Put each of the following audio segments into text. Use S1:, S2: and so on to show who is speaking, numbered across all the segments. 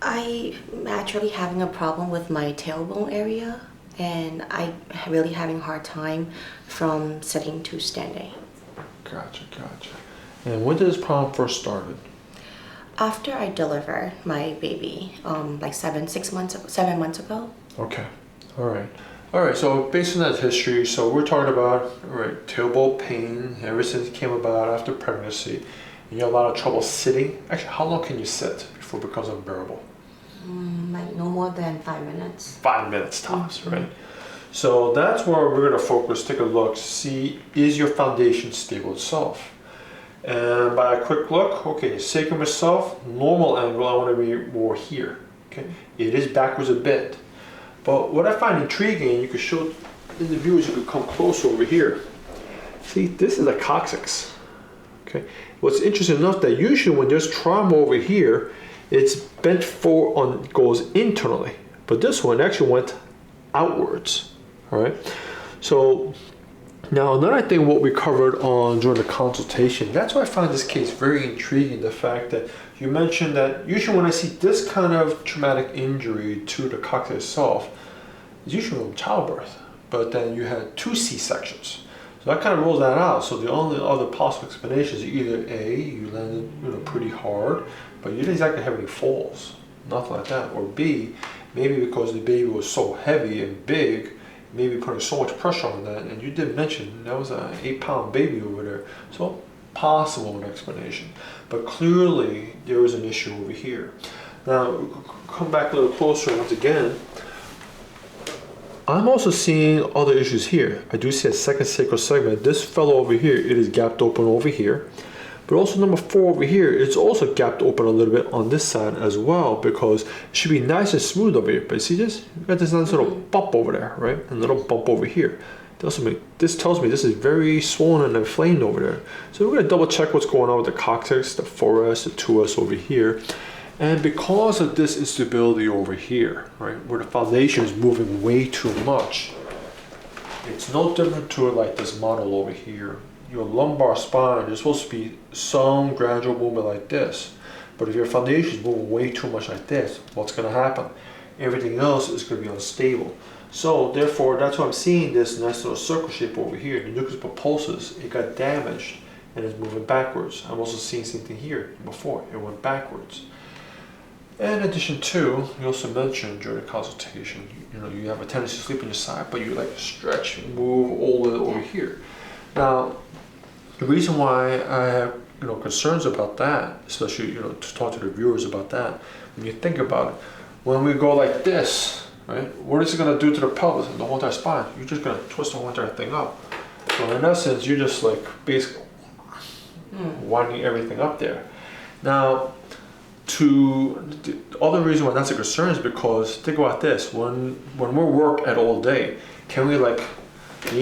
S1: I'm actually having a problem with my tailbone area, and I'm really having a hard time from sitting to standing.
S2: Gotcha. And when did this problem first started?
S1: After I delivered my baby, like 7 months ago.
S2: Okay, all right. So based on that history, so we're talking about tailbone pain ever since it came about after pregnancy. And you have a lot of trouble sitting. Actually, how long can you sit before it becomes unbearable?
S1: Like no more than 5 minutes.
S2: 5 minutes tops, right? So that's where we're going to focus. Take a look, see is your foundation stable itself. And by a quick look, okay, sacrum itself, normal angle, I want to be more here. Okay, it is backwards a bit. But what I find intriguing, you could show in the viewers, you could come closer over here. See, this is a coccyx. Okay, what's interesting enough that usually when there's trauma over here, it's bent forward goes internally, but this one actually went outwards. All right, so now another thing what we covered on during the consultation, that's why I find this case very intriguing, the fact that you mentioned that usually when I see this kind of traumatic injury to the coccyx itself, it's usually from childbirth, but then you had 2 C-sections. So that kind of rules that out. So the only other possible explanation is either A, you landed pretty hard, but you didn't exactly have any falls, nothing like that, or B, maybe because the baby was so heavy and big, maybe putting so much pressure on that, and you did mention that was an 8-pound baby over there, so possible an explanation. But clearly there was an issue over here. Now, come back a little closer once again. I'm also seeing other issues here. I do see a second sacral segment. This fellow over here, it is gapped open over here. But also number 4 over here, it's also gapped open a little bit on this side as well, because it should be nice and smooth over here. But you see this? You got this nice little bump over there, right? And a little bump over here. This tells me this is very swollen and inflamed over there. So we're gonna double check what's going on with the coccyx, the 4S, the 2S over here. And because of this instability over here, right, where the foundation is moving way too much, it's no different to like this model over here. Your lumbar spine, there's supposed to be some gradual movement like this. But if your foundation is moving way too much like this, what's going to happen? Everything else is going to be unstable. So therefore, that's why I'm seeing this nice little circle shape over here. The nucleus pulposus, it got damaged and it's moving backwards. I'm also seeing something here before, it went backwards. And in addition to, you also mentioned during the consultation, you have a tendency to sleep on your side, but you like stretch, move all the way over here. Now, the reason why I have concerns about that, especially to talk to the viewers about that, when you think about it, when we go like this, right, what is it going to do to the pelvis and the whole entire spine? You're just going to twist the whole entire thing up. So in essence, you're just like basically winding everything up there. Now, the other reason why that's a concern is because think about this: when we work at all day, can we like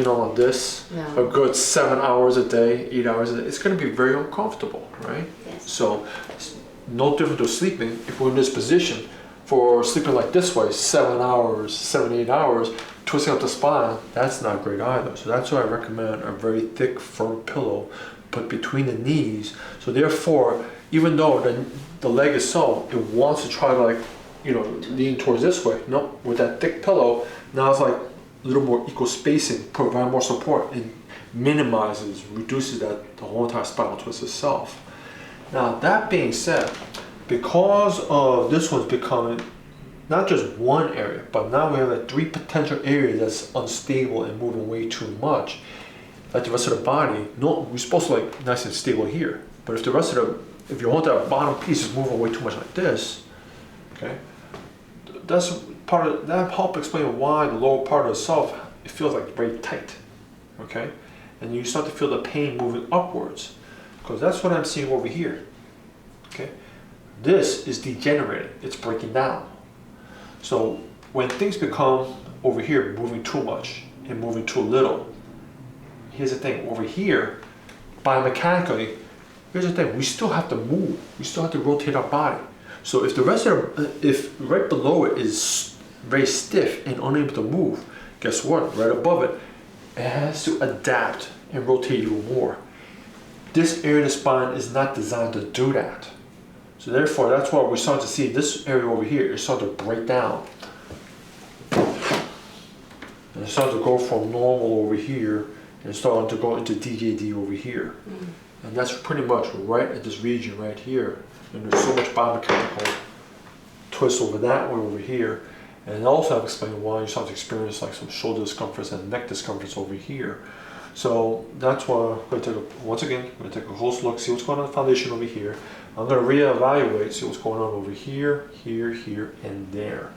S2: on this a good 7 hours a day, 8 hours a day? It's going to be very uncomfortable, right?
S1: Yes.
S2: So it's no different to sleeping. If we're in this position for sleeping like this way, 7 hours, 7, 8 hours, twisting up the spine, that's not great either. So that's why I recommend a very thick, firm pillow put between the knees. So therefore, even though the leg itself, it wants to try to like, lean towards this way. No, with that thick pillow, now it's like a little more equal spacing, provide more support, and reduces the whole entire spinal twist itself. Now that being said, because of this one's becoming not just one area, but now we have like 3 potential areas that's unstable and moving way too much. Like the rest of the body, we're supposed to like nice and stable here, but if your whole entire bottom piece is moving way too much like this, okay, that's part of that help explain why the lower part of the self, it feels like very tight, okay, and you start to feel the pain moving upwards, because that's what I'm seeing over here. Okay, this is degenerated, it's breaking down. So when things become over here moving too much and moving too little, here's the thing, over here biomechanically, here's the thing, we still have to move, we still have to rotate our body. So if the rest of if right below it is very stiff and unable to move, guess what? Right above it, it has to adapt and rotate even more. This area of the spine is not designed to do that. So therefore, that's why we're starting to see this area over here is starting to break down. And it's starting to go from normal over here and it's starting to go into DJD over here. And that's pretty much right at this region right here. And there's so much biomechanical twist over that way over here. And also I've explained why you start to experience like some shoulder discomforts and neck discomforts over here. So that's why I'm going to take once again, I'm going to take a close look, see what's going on in the foundation over here. I'm going to reevaluate, see what's going on over here, here, here, and there.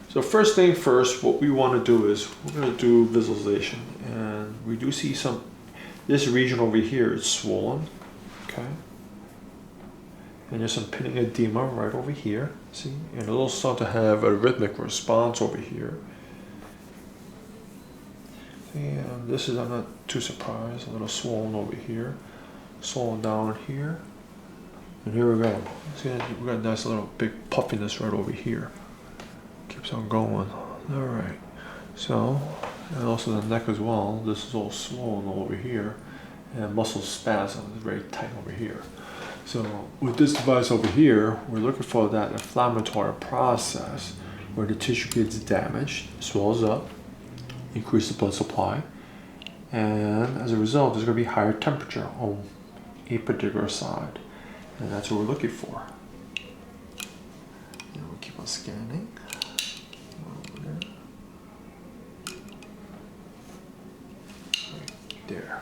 S2: So first thing first, what we want to do is we're going to do visualization, and we do see some. This region over here is swollen, okay, and there's some pinning edema right over here. See, and it'll start to have a rhythmic response over here. And this is, I'm not too surprised, a little swollen over here, swollen down here, and here we go. See, we got a nice little big puffiness right over here. Keeps on going. All right. So, and also the neck as well. This is all swollen over here, and muscle spasm is very tight over here. So, with this device over here, we're looking for that inflammatory process where the tissue gets damaged, swells up, increase the blood supply, and as a result there's going to be higher temperature on a particular side, and that's what we're looking for. And we'll keep on scanning over there. Right there.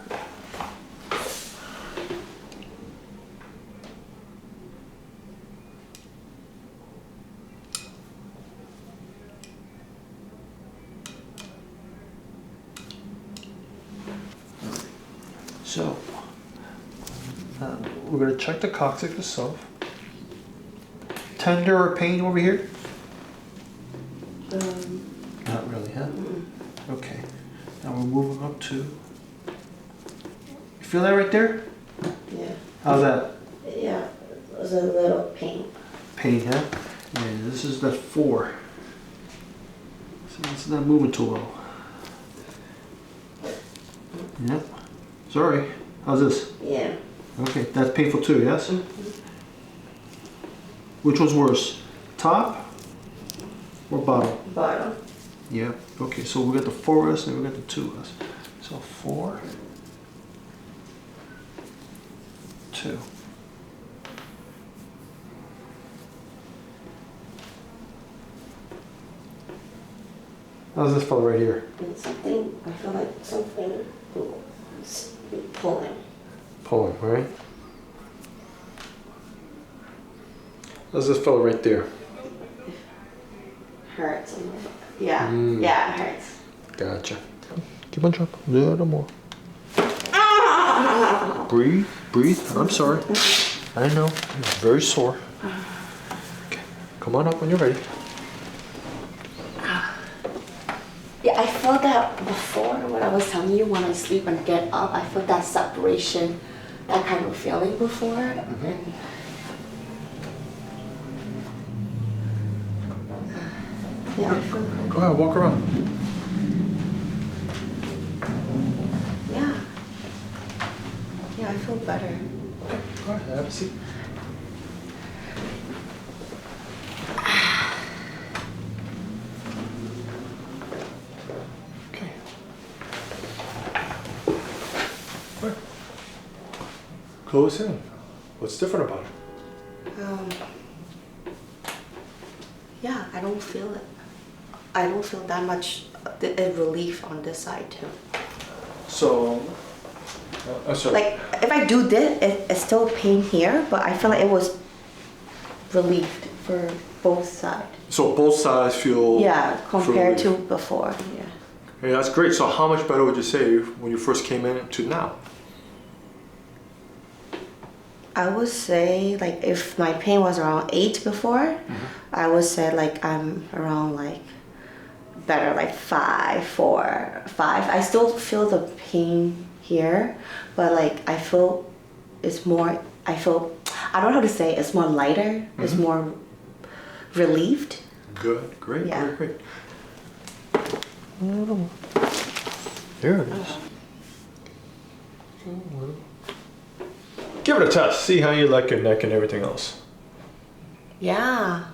S2: So, we're going to check the coccyx itself. Tender or pain over here? Not really, huh? Okay. Now we're moving up to. You feel that right there?
S1: Yeah.
S2: How's that?
S1: Yeah, it was a little pain.
S2: Pain, huh? Yeah, this is the 4. So it's not moving too well. Yep. Sorry. How's this?
S1: Yeah.
S2: Okay, that's painful too, yes? Which one's worse? Top or bottom?
S1: Bottom.
S2: Yeah. Okay, so we got the 4S and we got the 2S. So 4, 2. How's this fella right here?
S1: And something, I feel like something pulling.
S2: Pulling, right? How's this fella right there?
S1: Hurts. Yeah. Yeah, it hurts.
S2: Gotcha. Keep on jumping. A little more. Breathe, breathe. I'm sorry. I know. It's very sore. Okay. Come on up when you're ready.
S1: Yeah, I felt that before when I was telling you when I sleep and get up, I felt that separation, that kind of feeling before. And yeah, I feel
S2: Go ahead, walk around.
S1: yeah. Yeah, I feel better.
S2: Go ahead, have a seat. Okay. Good. Close in. What's different about it?
S1: Yeah, I don't feel it. I don't feel that much relief on this side too.
S2: So, sorry.
S1: Like if I do this, it's still pain here, but I feel like it was relieved for both sides.
S2: So both sides feel.
S1: Yeah, compared
S2: relief.
S1: to before. Yeah.
S2: Yeah, that's great. So how much better would you say when you first came in to now?
S1: I would say like if my pain was around 8 before, I would say like I'm around like better like 5, 4, 5. I still feel the pain here, but like I feel it's more. I don't know how to say it, it's more lighter. It's more relieved.
S2: Good, great,
S1: Yeah.
S2: great, great. There it is. Give it a test. See how you like your neck and everything else.
S1: Yeah.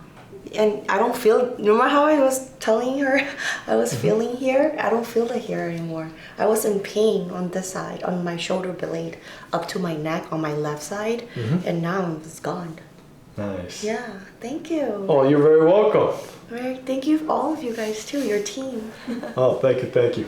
S1: And I don't feel, remember how I was telling her I was feeling here? I don't feel it here anymore. I was in pain on this side, on my shoulder blade, up to my neck on my left side, and now it's gone.
S2: Nice.
S1: Yeah, thank you.
S2: Oh, you're very welcome.
S1: Right, thank you, all of you guys too, your team.
S2: Oh, thank you, thank you.